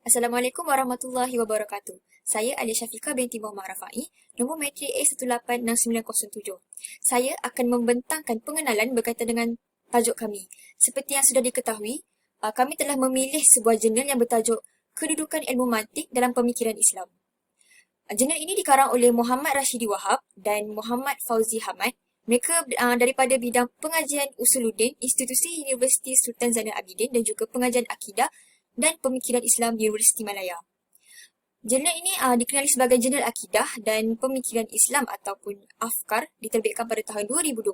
Assalamualaikum warahmatullahi wabarakatuh. Saya Alia Syafiqah binti Muhammad Rafai, nombor matrik A186907. Saya akan membentangkan pengenalan berkaitan dengan tajuk kami. Seperti yang sudah diketahui, kami telah memilih sebuah jurnal yang bertajuk Kedudukan Ilmu Mantik dalam Pemikiran Islam. Jurnal ini dikarang oleh Muhammad Rashidi Wahab dan Muhammad Fauzi Hamad. Mereka daripada bidang pengajian Usuluddin, Institusi Universiti Sultan Zainal Abidin dan juga pengajian Akidah dan Pemikiran Islam di Universiti Malaya. Jurnal ini dikenali sebagai Jurnal Akidah dan Pemikiran Islam ataupun Afkar, diterbitkan pada tahun 2020,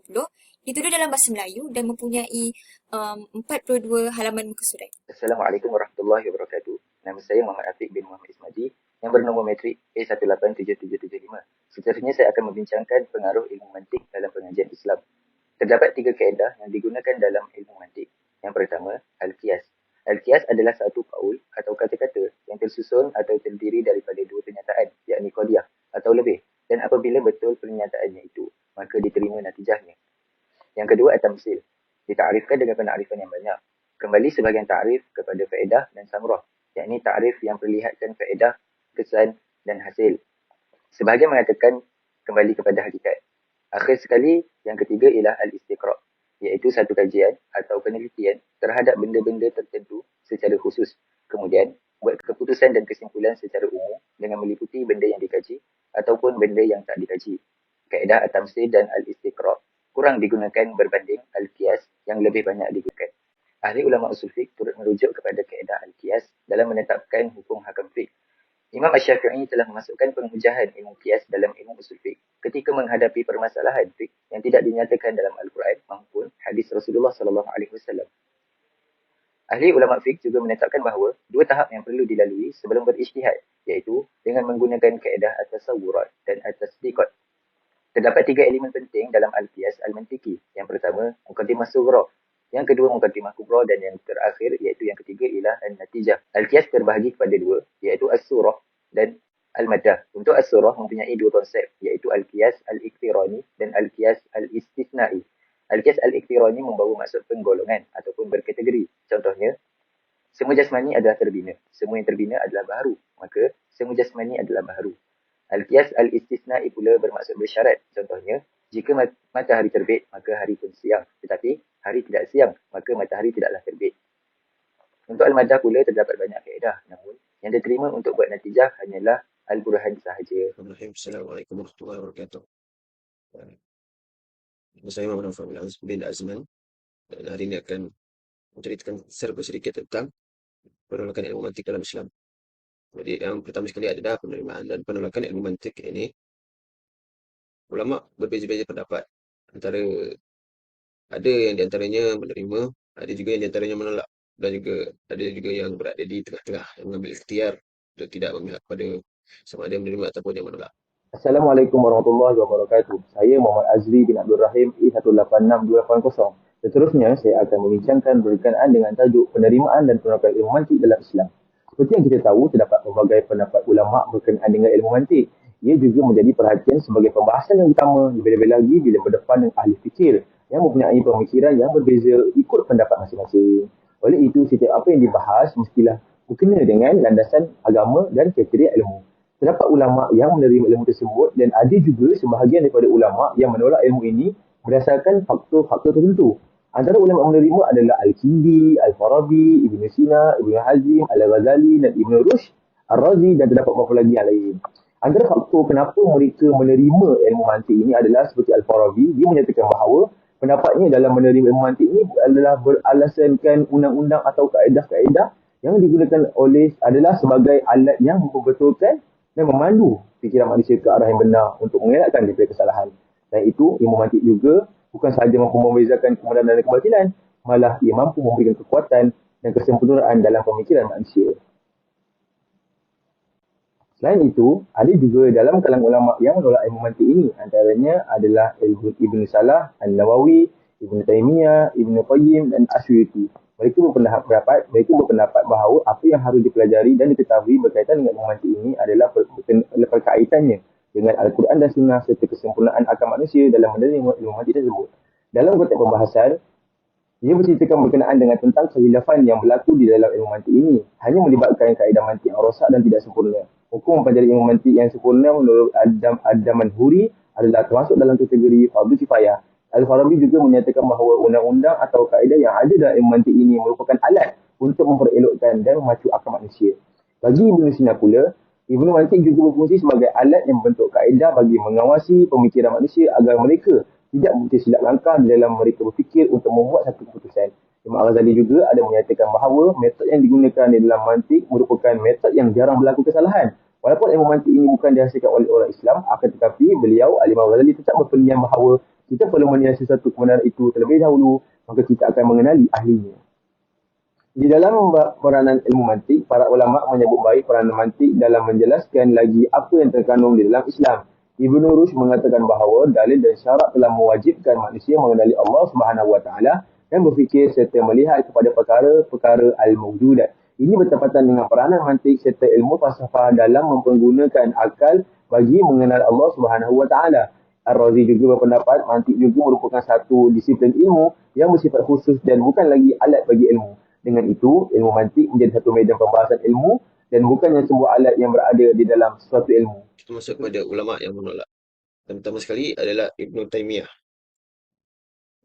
ditulis dalam bahasa Melayu dan mempunyai 42 halaman muka surat. Assalamualaikum warahmatullahi wabarakatuh. Nama saya Muhammad Afiq bin Muhammad Ismaji yang bernombor matrik A187775. Seterusnya saya akan membincangkan pengaruh ilmu mantik dalam pengajian Islam. Terdapat 3 kaedah yang digunakan dalam ilmu mantik. Yang pertama, Al-Qiyas. Al-Qiyas adalah satu kaul atau kata-kata yang tersusun atau terdiri daripada 2 pernyataan, yakni qadiyah atau lebih. Dan apabila betul pernyataannya itu, maka diterima natijahnya. Yang kedua, At-Tamsil. Ditakrifkan dengan penakrifan yang banyak. Kembali sebahagian takrif kepada faedah dan samrah, yakni takrif yang perlihatkan faedah, kesan dan hasil. Sebahagian mengatakan kembali kepada hakikat. Akhir sekali, yang ketiga ialah Al-Istiqra', iaitu satu kajian atau penelitian terhadap benda-benda tertentu secara khusus. Kemudian, buat keputusan dan kesimpulan secara umum dengan meliputi benda yang dikaji ataupun benda yang tak dikaji. Kaedah At-Tamsil dan Al-Istiqra' kurang digunakan berbanding Al-Qiyas yang lebih banyak digunakan. Ahli ulama usul fiqh turut merujuk kepada kaedah Al-Qiyas dalam menetapkan hukum hakam fiqh. Imam Asy-Syafi'i telah memasukkan penghujahan ilmu qiyas dalam ilmu usul fiqh ketika menghadapi permasalahan fiqh yang tidak dinyatakan dalam Al-Quran maupun hadis Rasulullah SAW. Ahli ulama fiqh juga menetapkan bahawa 2 tahap yang perlu dilalui sebelum berijtihad, iaitu dengan menggunakan kaedah at-tasawwurat dan at-tasdiqat. Terdapat 3 elemen penting dalam Al-Qiyas Al-Mantiki. Yang pertama, Muqaddimah Sughra. Yang kedua, Muqaddimah Kubra, dan yang terakhir iaitu yang ketiga ialah An-Natijah. Al-Qiyas terbahagi kepada 2, iaitu As-Surah dan Al-Maddah. Untuk As-Surah mempunyai 2 konsep, iaitu Al-Qiyas Al-Iqtirani dan Al-Qiyas Al-Istithnai. Al-Qiyas Al-Iqtirani membawa maksud penggolongan ataupun berkategori. Contohnya, semua jasmani adalah terbina. Semua yang terbina adalah baharu. Maka, semua jasmani adalah baharu. Al-Qiyas Al-Istisna'i pula bermaksud bersyarat. Contohnya, jika matahari terbit, maka hari pun siang. Tetapi, hari tidak siang, maka matahari tidaklah terbit. Untuk Al-Maddah pula terdapat banyak kaedah. Namun, yang diterima untuk buat natijah hanyalah Al-Burhan sahaja. Assalamualaikum warahmatullahi wabarakatuh. Saya Muhammad Fahmi bin Azman. Dan hari ini akan menceritakan sedikit tentang penolakan ilmu mantik dalam Islam. Jadi yang pertama sekali adalah penerimaan dan penolakan ilmu mantik ini. Ulama berbeza-beza pendapat. Antara ada yang diantaranya menerima, ada juga yang diantaranya menolak, dan juga ada juga yang berada di tengah-tengah yang mengambil ikhtiar untuk tidak memihak pada sama ada yang menerima ataupun yang menolak. Assalamualaikum warahmatullahi wabarakatuh. Saya Muhammad Azri bin Abdul Rahim E186280. Seterusnya, saya akan membincangkan berkenaan dengan tajuk penerimaan dan penolakan ilmu mantik dalam Islam. Seperti yang kita tahu, terdapat pelbagai pendapat ulama berkenaan dengan ilmu mantik. Ia juga menjadi perhatian sebagai pembahasan yang utama, lebih-lebih lagi bila berdepan dengan ahli fikir yang mempunyai pemikiran yang berbeza ikut pendapat masing-masing. Oleh itu, setiap apa yang dibahas mestilah berkena dengan landasan agama dan kriteria ilmu. Terdapat ulama yang menerima ilmu tersebut dan ada juga sebahagian daripada ulama yang menolak ilmu ini berdasarkan faktor-faktor tertentu. Antara ulama yang menerima adalah Al-Kindi, Al-Farabi, Ibn Sina, Ibn Hazim, Al-Ghazali dan Ibn Rushd, Ar-Razi dan terdapat beberapa lagi yang lain. Antara faktor kenapa mereka menerima ilmu mantik ini adalah seperti Al-Farabi, dia menyatakan bahawa pendapatnya dalam menerima ilmu mantik ini adalah beralasankan undang-undang atau kaedah-kaedah yang digunakan oleh adalah sebagai alat yang membetulkan dan memandu fikiran manusia ke arah yang benar untuk mengelakkan daripada kesalahan. Dan itu, ilmu mantik juga bukan sahaja mampu membezakan kebenaran dan kebatilan, malah ia mampu memberikan kekuatan dan kesempurnaan dalam pemikiran manusia. Selain itu, ada juga dalam kalangan ulama yang menolak ilmu mantik ini. Antaranya adalah Ibn Salah, An-Nawawi, Ibn Taymiyah, Ibn Qayyim dan Asyuyuti. Mereka berpendapat bahawa apa yang harus dipelajari dan diketahui berkaitan dengan ilmu mantik ini adalah perkaitannya dengan Al-Quran dan Sunnah serta kesempurnaan akal manusia dalam menerima ilmu mantik tersebut. Dalam konteks pembahasan, Ia menceritakan berkenaan dengan tentang kehilafan yang berlaku di dalam ilmu mantik ini. Hanya melibatkan kaedah mantik yang rosak dan tidak sempurna. Hukum mempelajari ilmu mantik yang sempurna menurut Adam Manhuri adalah termasuk dalam kategori fardu kifayah. Al-Farabi juga menyatakan bahawa undang-undang atau kaedah yang ada dalam ilmu mantik ini merupakan alat untuk memperelokkan dan memacu akal manusia. Bagi Ibn Sina pula, ilmu mantik juga berfungsi sebagai alat yang membentuk kaedah bagi mengawasi pemikiran manusia agar mereka tidak silap langkah di dalam mereka berfikir untuk membuat satu keputusan. Imam Al-Ghazali juga ada menyatakan bahawa metod yang digunakan di dalam mantik merupakan metod yang jarang berlaku kesalahan. Walaupun ilmu mantik ini bukan dihasilkan oleh orang Islam, akan tetapi beliau, Imam Al-Ghazali tetap berpendiam bahawa kita perlu menilai sesuatu kebenaran itu terlebih dahulu, maka kita akan mengenali ahlinya. Di dalam peranan ilmu mantik, para ulama menyebut baik peranan mantik dalam menjelaskan lagi apa yang terkandung di dalam Islam. Ibn Rushd mengatakan bahawa dalil dan syarak telah mewajibkan manusia mengenali Allah Subhanahu Wa Taala dan berfikir serta melihat kepada perkara-perkara al-mawjudat. Ini bertepatan dengan peranan mantik serta ilmu falsafah dalam mempergunakan akal bagi mengenal Allah Subhanahu Wa Taala. Ar-Razi juga berpendapat mantik juga merupakan satu disiplin ilmu yang bersifat khusus dan bukan lagi alat bagi ilmu. Dengan itu, ilmu mantik menjadi satu medan pembahasan ilmu dan bukannya sebuah alat yang berada di dalam suatu ilmu. Kita masuk kepada ulama yang menolak. Yang pertama sekali adalah Ibn Taymiyah.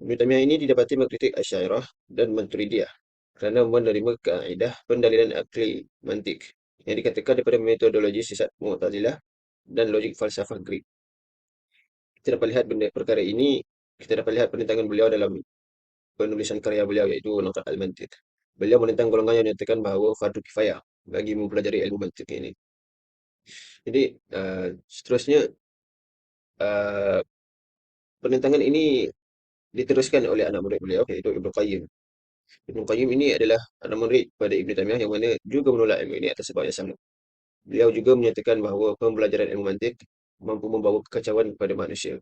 Ibn Taymiyah ini didapati mengkritik Asy'ariyah dan Maturidiyah kerana menerima kaedah pendalilan akli mantik yang dikatakan daripada metodologi sesat Mu'tazilah dan logik falsafah Greek. Kita dapat lihat perkara ini, kita dapat lihat penentangan beliau dalam penulisan karya beliau iaitu Nukat Al-Mantiq. Beliau menentang golongan yang menyatakan bahawa fardu kifayah bagi mempelajari ilmu mantiq ini. Jadi, seterusnya, uh, penentangan ini diteruskan oleh anak murid beliau iaitu Ibnu Qayyim. Ibnu Qayyim ini adalah anak murid pada Ibnu Taimiyah yang mana juga menolak ilmu ini atas sebab yang sama. Beliau juga menyatakan bahawa pembelajaran ilmu mantiq mampu membawa kekacauan kepada manusia.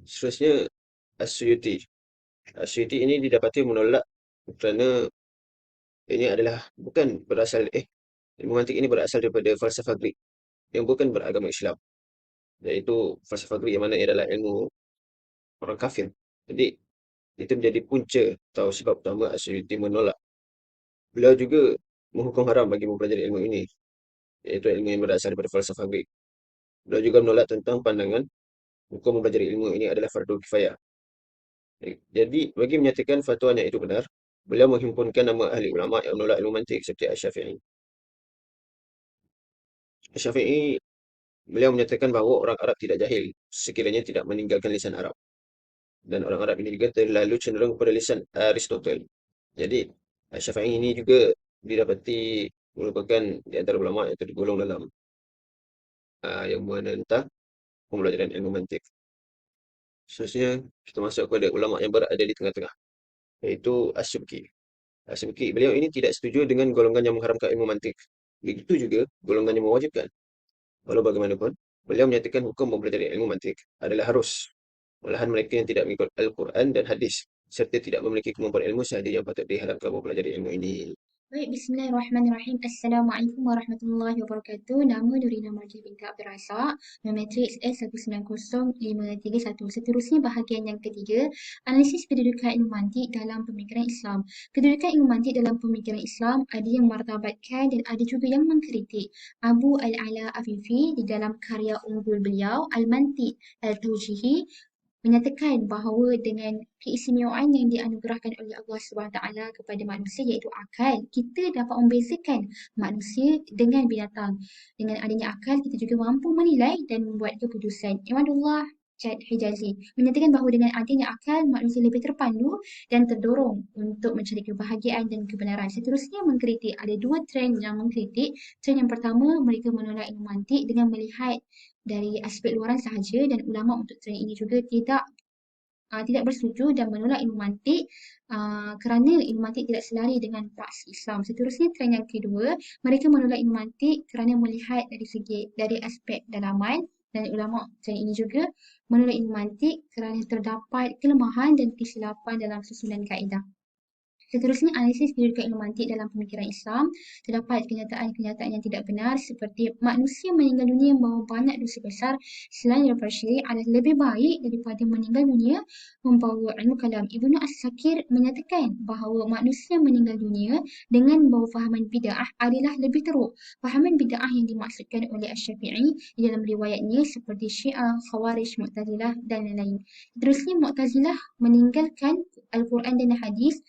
Seterusnya, As-Suyuti. As-Suyuti ini didapati menolak kerana ini adalah bukan berasal ilmu mantiq ini berasal daripada falsafah Greek yang bukan beragama Islam, iaitu falsafah Greek yang mana ia adalah ilmu orang kafir. Jadi itu menjadi punca atau sebab utama As-Suyuti menolak. Beliau juga menghukum haram bagi mempelajari ilmu ini, iaitu ilmu yang berasal daripada falsafah Greek. Beliau juga menolak tentang pandangan hukum mempelajari ilmu ini adalah fardu kifayah. Jadi bagi menyatakan fatwanya itu benar, beliau menghimpunkan nama ahli ulama yang menolak ilmu mantiq seperti Asy-Syafi'i. Asy-Syafi'i beliau menyatakan bahawa orang Arab tidak jahil sekiranya tidak meninggalkan lisan Arab. Dan orang Arab ini juga terlalu cenderung kepada lisan Aristotle. Jadi, Asy-Syafi'i ini juga didapati merupakan di antara ulama yang tergolong dalam yang menentang pembelajaran ilmu mantiq. Seterusnya, kita masuk kepada ulama yang berada di tengah-tengah, iaitu Asy-Syubki. Asy-Syubki, beliau ini tidak setuju dengan golongan yang mengharamkan ilmu mantiq. Begitu juga golongan yang mewajibkan. Walau bagaimanapun, beliau menyatakan hukum mempelajari ilmu mantiq adalah harus. Malahan mereka yang tidak mengikut Al-Quran dan hadis serta tidak memiliki kemampuan ilmu sahaja yang patut diharapkan mempelajari ilmu ini. Baik, bismillahirrahmanirrahim. Assalamualaikum warahmatullahi wabarakatuh. Nama Nurina Marjah binti Abdul Razak, Matriks S190531. Seterusnya bahagian yang ketiga, analisis kedudukan ilmu mantiq dalam pemikiran Islam. Kedudukan ilmu mantiq dalam pemikiran Islam ada yang martabatkan dan ada juga yang mengkritik. Abu Al-Ala Afifi di dalam karya unggul beliau, Al-Mantiq Al-Tawjihi, menyatakan bahawa dengan keistimewaan yang dianugerahkan oleh Allah SWT kepada manusia iaitu akal, kita dapat membezakan manusia dengan binatang. Dengan adanya akal, kita juga mampu menilai dan membuat keputusan. Imadullah Chad Hijazi menyatakan bahawa dengan adanya akal, manusia lebih terpandu dan terdorong untuk mencari kebahagiaan dan kebenaran. Seterusnya mengkritik, ada dua trend yang mengkritik. Trend yang pertama, mereka menolak ilmu mantiq dengan melihat dari aspek luaran sahaja, dan ulama untuk trend ini juga tidak bersetuju dan menolak ilmu mantiq kerana ilmu mantiq tidak selari dengan praksi Islam. Seterusnya trend yang kedua, mereka menolak ilmu mantiq kerana melihat dari aspek dalaman, dan ulama trend ini juga menolak ilmu mantiq kerana terdapat kelemahan dan kesilapan dalam susunan kaedah. Seterusnya, analisis kedudukan ilmu mantik dalam pemikiran Islam. Terdapat kenyataan-kenyataan yang tidak benar seperti manusia meninggal dunia membawa banyak dosa besar selain daripada syirik adalah lebih baik daripada meninggal dunia membawa ilmu kalam. Ibnu As-Sakir menyatakan bahawa manusia meninggal dunia dengan membawa fahaman bid'ah adalah lebih teruk. Fahaman bid'ah yang dimaksudkan oleh Asy-Syafi'i di dalam riwayatnya seperti Syiah, Khawarij, Mu'tazilah dan lain-lain. Seterusnya, Mu'tazilah meninggalkan Al-Quran dan Hadis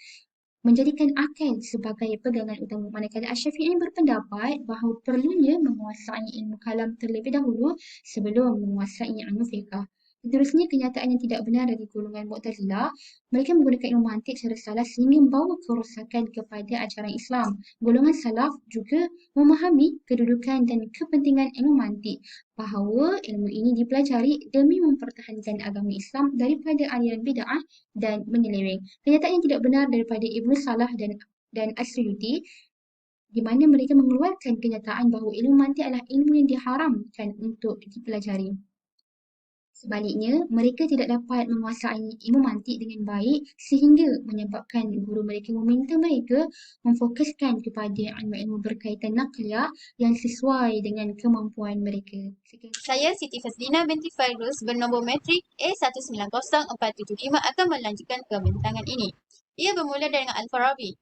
menjadikan akal sebagai pegangan utama, manakala Asy-Syafi'i berpendapat bahawa perlunya menguasai ilmu kalam terlebih dahulu sebelum menguasai ilmu fiqh. Seterusnya, kenyataan yang tidak benar dari golongan Mu'tazilah. Mereka menggunakan ilmu mantik secara salah sehingga membawa kerosakan kepada ajaran Islam. Golongan salaf juga memahami kedudukan dan kepentingan ilmu mantik, bahawa ilmu ini dipelajari demi mempertahankan agama Islam daripada aliran bid'ah dan menyeleweng. Kenyataan yang tidak benar daripada Ibnu Salah dan As-Suyuti, di mana mereka mengeluarkan kenyataan bahawa ilmu mantik adalah ilmu yang diharamkan untuk dipelajari. Sebaliknya, mereka tidak dapat menguasai ilmu mantik dengan baik sehingga menyebabkan guru mereka meminta mereka memfokuskan kepada ilmu-ilmu berkaitan nakliyah yang sesuai dengan kemampuan mereka. Sekian. Saya Siti Fazlina binti Fairuz bernombor matrik A190475 akan melanjutkan pembentangan ini. Ia bermula dengan Al-Farabi.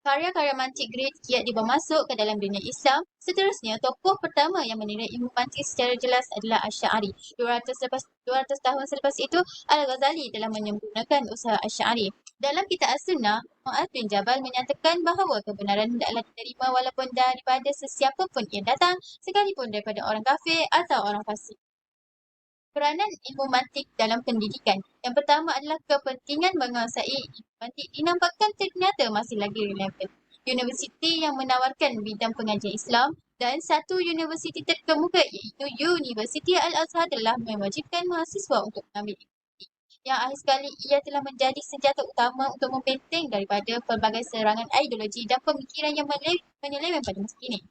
Karya-karya mantik great kiat dibawa masuk ke dalam dunia Islam. Seterusnya, tokoh pertama yang menilai ilmu mantik secara jelas adalah Asy-Sy'ari. 200 tahun selepas itu, Al-Ghazali telah menyempurnakan usaha Asy-Sy'ari. Dalam kitab As-Sunnah, Mu'adz bin Jabal menyatakan bahawa kebenaran hendaklah diterima walaupun daripada sesiapa pun yang datang, sekalipun daripada orang kafir atau orang fasik. Peranan ilmu mantik dalam pendidikan. Yang pertama adalah kepentingan menguasai ilmu mantik dinampakkan ternyata masih lagi relevan. Universiti yang menawarkan bidang pengajian Islam dan satu universiti terkemuka iaitu Universiti Al-Azhar telah mewajibkan mahasiswa untuk mengambil ilmu mantik. Yang akhir sekali, ia telah menjadi senjata utama untuk membenteng daripada pelbagai serangan ideologi dan pemikiran yang menyeleweng pada masa kini.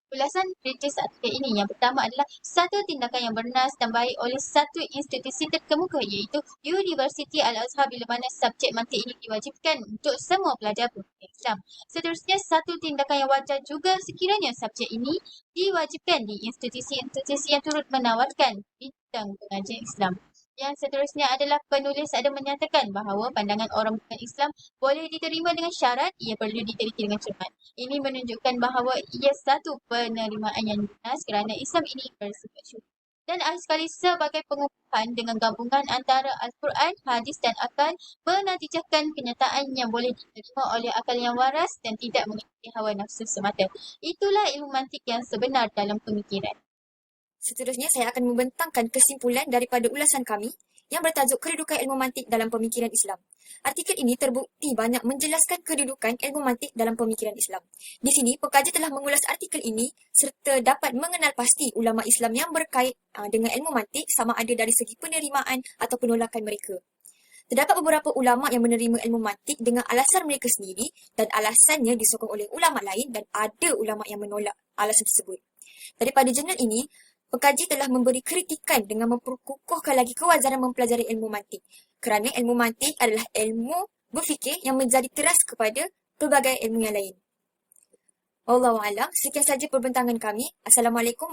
Ulasan kritis artikel ini yang pertama adalah satu tindakan yang bernas dan baik oleh satu institusi terkemuka iaitu Universiti Al-Azhar bila mana subjek mantik ini diwajibkan untuk semua pelajar pendidikan Islam. Seterusnya, satu tindakan yang wajar juga sekiranya subjek ini diwajibkan di institusi-institusi yang turut menawarkan bidang pengajian Islam. Yang seterusnya adalah penulis ada menyatakan bahawa pandangan orang bukan Islam boleh diterima dengan syarat ia perlu diteliti dengan cermat. Ini menunjukkan bahawa ia satu penerimaan yang lunas kerana Islam ini bersifat syukur. Dan akhir sekali, sebagai pengukuhan dengan gabungan antara Al-Quran, Hadis dan akal menatijahkan kenyataan yang boleh diterima oleh akal yang waras dan tidak mengikuti hawa nafsu semata. Itulah ilmu mantik yang sebenar dalam pemikiran. Seterusnya, saya akan membentangkan kesimpulan daripada ulasan kami yang bertajuk Kedudukan Ilmu Mantik dalam Pemikiran Islam. Artikel ini terbukti banyak menjelaskan kedudukan ilmu mantik dalam pemikiran Islam. Di sini, pekaji telah mengulas artikel ini serta dapat mengenal pasti ulama Islam yang berkait dengan ilmu mantik sama ada dari segi penerimaan atau penolakan mereka. Terdapat beberapa ulama yang menerima ilmu mantik dengan alasan mereka sendiri dan alasannya disokong oleh ulama lain dan ada ulama yang menolak alasan tersebut. Daripada jurnal ini, pekaji telah memberi kritikan dengan memperkukuhkan lagi kewajaran mempelajari ilmu mantik kerana ilmu mantik adalah ilmu berfikir yang menjadi teras kepada pelbagai ilmu yang lain. Wallahu a'lam. Sekian saja perbentangan kami. Assalamualaikum.